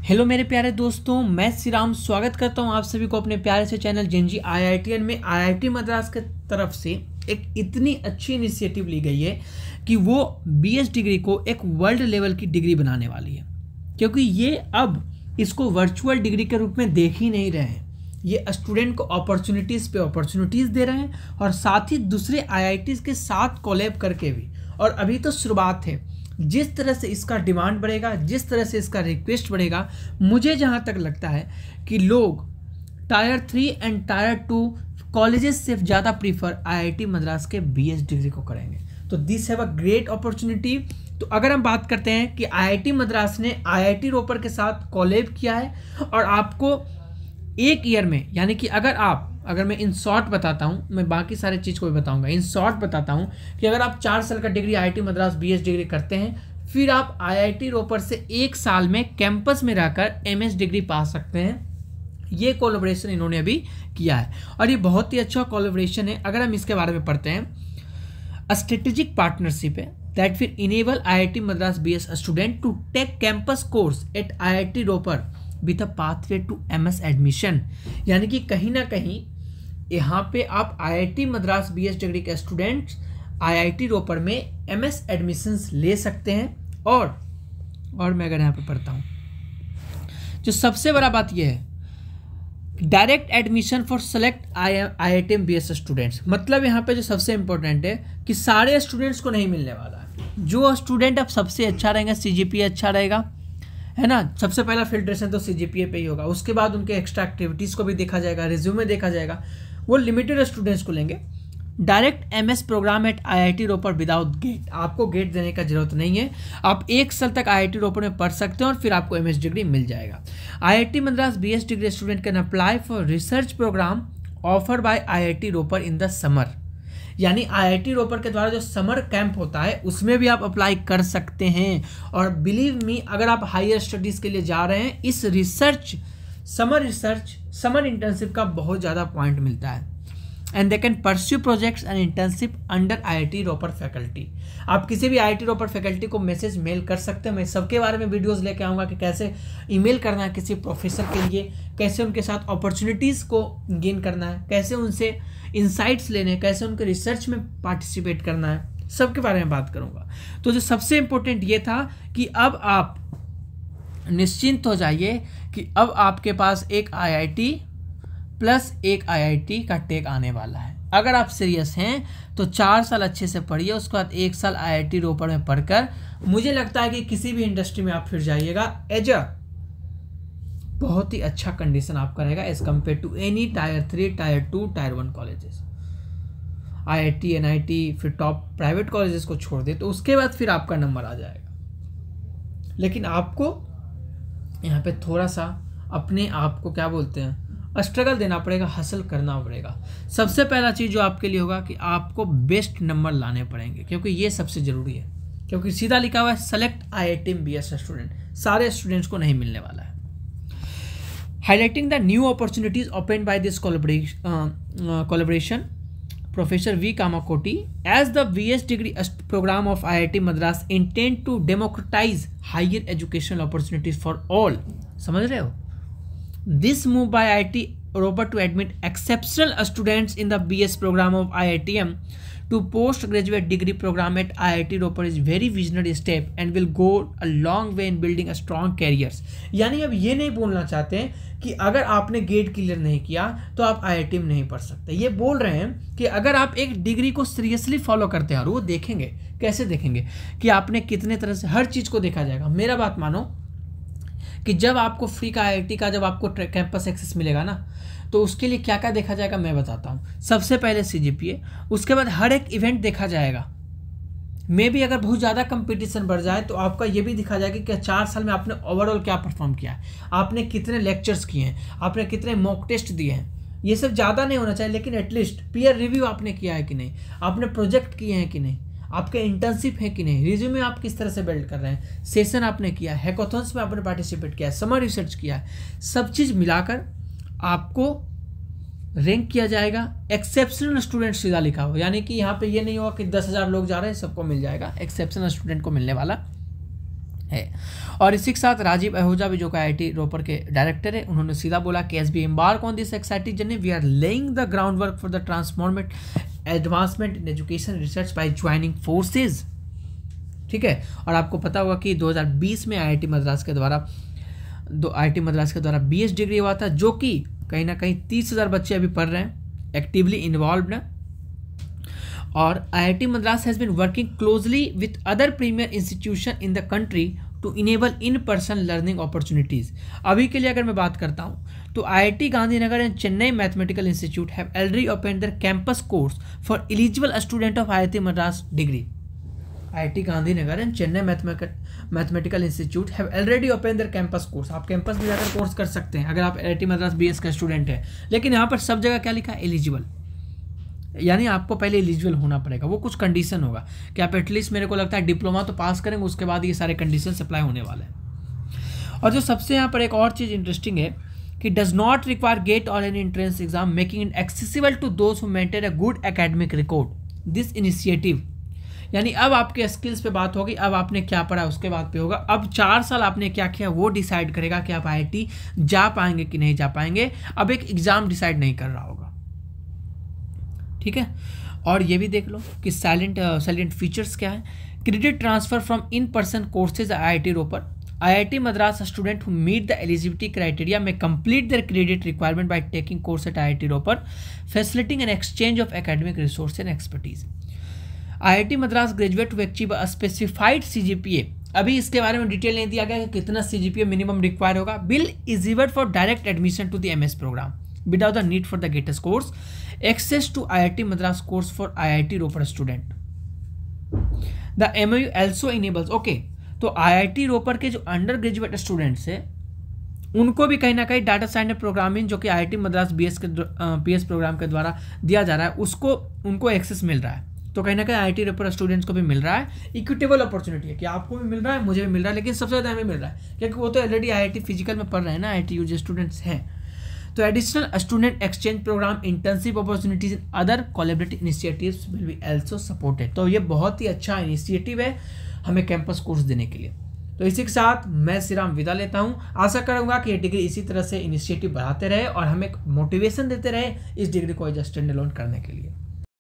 Hello मेरे प्यारे दोस्तों, मैं श्री राम स्वागत करता हूं आप सभी को अपने प्यारे से चैनल जेनजी आईआईटीएन में। आईआईटी मद्रास के तरफ से एक इतनी अच्छी इनिशिएटिव ली गई है कि वो बीएस डिग्री को एक वर्ल्ड लेवल की डिग्री बनाने वाली है, क्योंकि ये अब इसको वर्चुअल डिग्री के रूप में देख ही नहीं रहे हैं। ये स्टूडेंट को अपॉर्चुनिटीज़ पे अपॉर्चुनिटीज़ दे रहे हैं और साथ ही दूसरे आईआईटीज़ के साथ कोलैब करके भी। और अभी तो शुरुआत है। जिस तरह से इसका डिमांड बढ़ेगा, जिस तरह से इसका रिक्वेस्ट बढ़ेगा, मुझे जहाँ तक लगता है कि लोग टायर 3 एंड टायर 2 कॉलेजेस से ज़्यादा प्रीफर आईआईटी मद्रास के बीएस डिग्री को करेंगे। तो this have a great opportunity. तो अगर हम बात करते हैं कि आईआईटी मद्रास ने आईआईटी रोपर के साथ कोलैब किया है और आपको एक ईयर में, यानी कि अगर मैं इन शॉर्ट बताता हूँ, मैं बाकी सारे चीज़ को भी बताऊंगा, इन शॉर्ट बताता हूँ कि अगर आप 4 साल का degree IIT Madras BS degree करते हैं, फिर आप आईआईटी रोपर से 1 साल में कैंपस में रहकर एमएस डिग्री पा सकते हैं। ये कोलैबोरेशन इन्होंने अभी किया है और ये बहुत ही अच्छा कोलैबोरेशन है। अगर हम इसके बारे में पढ़ते हैं, स्ट्रेटेजिक पार्टनरशिप है that will enable IIT Madras BS student to take campus course at IIT Ropar with a pathway to MS admission. यानी कि कहीं ना कहीं यहाँ पे आप आईआईटी मद्रास बीएस डिग्री के स्टूडेंट्स आईआईटी रोपर में एमएस एडमिशंस ले सकते हैं। और मैं अगर यहाँ पे पढ़ता हूँ, जो सबसे बड़ा बात यह है, direct admission for select IIT BS students. मतलब यहाँ पे जो सबसे इंपॉर्टेंट है कि सारे स्टूडेंट्स को नहीं मिलने वाला है। जो स्टूडेंट अब सबसे अच्छा रहेगा, सीजीपीए अच्छा रहेगा, है ना, सबसे पहला फिल्ट्रेशन तो सीजीपीए पे ही होगा। उसके बाद उनके एक्स्ट्रा एक्टिविटीज़ को भी देखा जाएगा, रिज्यूमे देखा जाएगा। वो लिमिटेड स्टूडेंट्स को लेंगे। Direct MS program at IIT Ropar without GATE. आपको गेट देने का जरूरत नहीं है। आप 1 साल तक आईआईटी रोपर में पढ़ सकते हैं और फिर आपको एमएस डिग्री मिल जाएगा। IIT Madras BS degree student can apply for research program offer by IIT Ropar in the summer. यानी आईआईटी रोपर के द्वारा जो समर कैंप होता है उसमें भी आप अप्लाई कर सकते हैं। और बिलीव मी, अगर आप हायर स्टडीज़ के लिए जा रहे हैं, इस समर इंटर्नशिप का बहुत ज़्यादा पॉइंट मिलता है। And they can pursue projects and internship under IIT Ropar faculty. आप किसी भी आईआईटी रोपर फैकल्टी को मैसेज मेल कर सकते हैं। मैं सबके बारे में वीडियोस लेके आऊँगा कि कैसे ईमेल करना है किसी प्रोफेसर के लिए, कैसे उनके साथ अपॉर्चुनिटीज़ को गेन करना है, कैसे उनसे इंसाइट्स लेने, कैसे उनके रिसर्च में पार्टिसिपेट करना है, सबके बारे में बात करूँगा। तो जो सबसे इम्पोर्टेंट ये था कि अब आप निश्चिंत हो जाइए कि अब आपके पास एक आईआईटी प्लस एक आईआईटी का टेक आने वाला है। अगर आप सीरियस हैं तो 4 साल अच्छे से पढ़िए, उसके बाद 1 साल आईआईटी रोपर में पढ़कर मुझे लगता है कि किसी भी इंडस्ट्री में आप फिर जाइएगा एज अ बहुत ही अच्छा कंडीशन आपका रहेगा as compare to any tier 3, tier 2, tier 1 colleges. IIT, NIT, फिर टॉप प्राइवेट कॉलेजेस को छोड़ दे तो उसके बाद फिर आपका नंबर आ जाएगा। लेकिन आपको यहाँ पे थोड़ा सा अपने आप को क्या बोलते हैं, स्ट्रगल देना पड़ेगा, हासिल करना पड़ेगा। सबसे पहला चीज़ जो आपके लिए होगा कि आपको बेस्ट नंबर लाने पड़ेंगे, क्योंकि ये सबसे ज़रूरी है। क्योंकि सीधा लिखा हुआ है सेलेक्ट आईआईटी बीएस स्टूडेंट, सारे स्टूडेंट्स को नहीं मिलने वाला है। Highlighting the new opportunities open by this collaboration, Professor V. Kamakoti, as the BS degree program of IIT Madras intend to democratize higher educational opportunities for all. समझ रहे हो? This move by IIT Roper to admit exceptional students in the BS program of IITM to postgraduate degree program at IIT Roper is very visionary step and will go a long way in building a strong careers. यानी अब ये नहीं बोलना चाहते हैं कि अगर आपने गेट क्लियर नहीं किया तो आप आईआईटी में नहीं पढ़ सकते। ये बोल रहे हैं कि अगर आप एक डिग्री को सीरियसली फॉलो करते हैं, और वो देखेंगे, कैसे देखेंगे कि आपने कितने तरह से, हर चीज़ को देखा जाएगा। मेरा बात मानो कि जब आपको फ्री का आईआईटी का जब आपको कैंपस एक्सेस मिलेगा ना, तो उसके लिए क्या क्या देखा जाएगा मैं बताता हूँ। सबसे पहले सीजीपीए, उसके बाद हर एक इवेंट देखा जाएगा। मे भी अगर बहुत ज़्यादा कंपटीशन बढ़ जाए तो आपका ये भी दिखा जाएगा कि 4 साल में आपने ओवरऑल क्या परफॉर्म किया है, आपने कितने लेक्चर्स किए हैं, आपने कितने मॉक टेस्ट दिए हैं। ये सब ज़्यादा नहीं होना चाहिए, लेकिन एटलीस्ट पीयर रिव्यू आपने किया है कि नहीं, आपने प्रोजेक्ट किए हैं कि नहीं, आपके इंटर्नशिप है कि नहीं, रिज्यूमे आप किस तरह से बिल्ड कर रहे हैं, सेशन आपने किया है, हैकाथॉन्स में आपने पार्टिसिपेट किया है, समर रिसर्च किया है। सब चीज़ मिलाकर आपको रैंक किया जाएगा। एक्सेप्शनल स्टूडेंट सीधा लिखा हो, यानी कि यहाँ पे ये नहीं होगा कि 10,000 लोग जा रहे हैं सबको मिल जाएगा, एक्सेप्शनल स्टूडेंट को मिलने वाला है। और इसी के साथ राजीव आहूजा भी जो कि IIT रोपर के डायरेक्टर है, उन्होंने सीधा बोला कि as we embark on this exciting journey we are laying the ground work for the transformative advancement in education research by joining forces. ठीक है, और आपको पता होगा कि 2020 में IIT मद्रास के द्वारा BS डिग्री हुआ था, जो कि कहीं ना कहीं 30,000 बच्चे अभी पढ़ रहे हैं, एक्टिवली इन्वॉल्व हैं। और IIT Madras has been working closely with other premier institution in the country to enable in person learning opportunities. अभी के लिए अगर मैं बात करता हूँ तो IIT Gandhinagar and Chennai mathematical institute have already open there campus course for eligible student of IIT Madras degree. IIT Gandhinagar and Chennai mathematical institute have already open there campus course. आप कैंपस में जाकर कोर्स कर सकते हैं अगर आप IIT मद्रास BS का स्टूडेंट है। लेकिन यहाँ पर सब जगह क्या लिखा है? एलिजिबल, यानी आपको पहले एलिजिबल होना पड़ेगा। वो कुछ कंडीशन होगा कि आप एटलीस्ट, मेरे को लगता है डिप्लोमा तो पास करेंगे, उसके बाद ये सारे कंडीशन अप्लाई होने वाले हैं। और जो सबसे यहाँ पर एक और चीज़ इंटरेस्टिंग है कि डज नॉट रिक्वायर गेट और an entrance exam, making it accessible to those who maintain a good academic record. This initiative, यानी अब आपके स्किल्स पे बात होगी, अब आपने क्या पढ़ा उसके बाद पे होगा। अब 4 साल आपने क्या किया वो डिसाइड करेगा कि आप IIT जा पाएंगे कि नहीं जा पाएंगे। अब एक एग्जाम डिसाइड नहीं कर रहा होगा। ठीक है, और ये भी देख लो कि साइलेंट फीचर्स क्या है। Credit transfer from in person courses IIT Ropar. IIT Madras student who meet the eligibility criteria में complete their credit requirement by taking course at IIT Ropar, facilitating an exchange of academic resource and expertise. IIT Madras graduate to achieve a specified CGPA। अभी इसके बारे में detail नहीं दिया गया कि कितना CGPA मिनिमम रिक्वायर होगा। Will eligible for direct admission to the MS programme without the need for the GATE test course, access to IIT Madras course for IIT Ropar student. The MOU also enables, okay, तो IIT Ropar के जो under graduate students है उनको भी कहीं ना कहीं data science programming जो कि IIT मद्रास BS प्रोग्राम के द्वारा दिया जा रहा है, उसको उनको एक्सेस मिल रहा है। तो कहीं ना कहीं IIT रोपर स्टूडेंट्स को भी मिल रहा है। इक्विटेबल अपॉर्चुनिटी है कि आपको भी मिल रहा है, मुझे भी मिल रहा है, लेकिन सबसे ज़्यादा हमें मिल रहा है क्योंकि वो तो ऑलरेडी IIT फिजिकल में पढ़ रहे हैं ना, IIT यूज स्टूडेंट्स हैं। तो additional student exchange program, internship opportunities, other collaborative initiatives will be also supported. तो ये बहुत ही अच्छा इनिशिएटिव है हमें कैंपस कोर्स देने के लिए। तो इसी के साथ मैं श्रीराम विदा लेता हूँ। आशा करूँगा कि ये डिग्री इसी तरह से इनिशिएटिव बढ़ाते रहे और हमें मोटिवेशन देते रहे इस डिग्री को एज स्टैंड अलोन करने के लिए।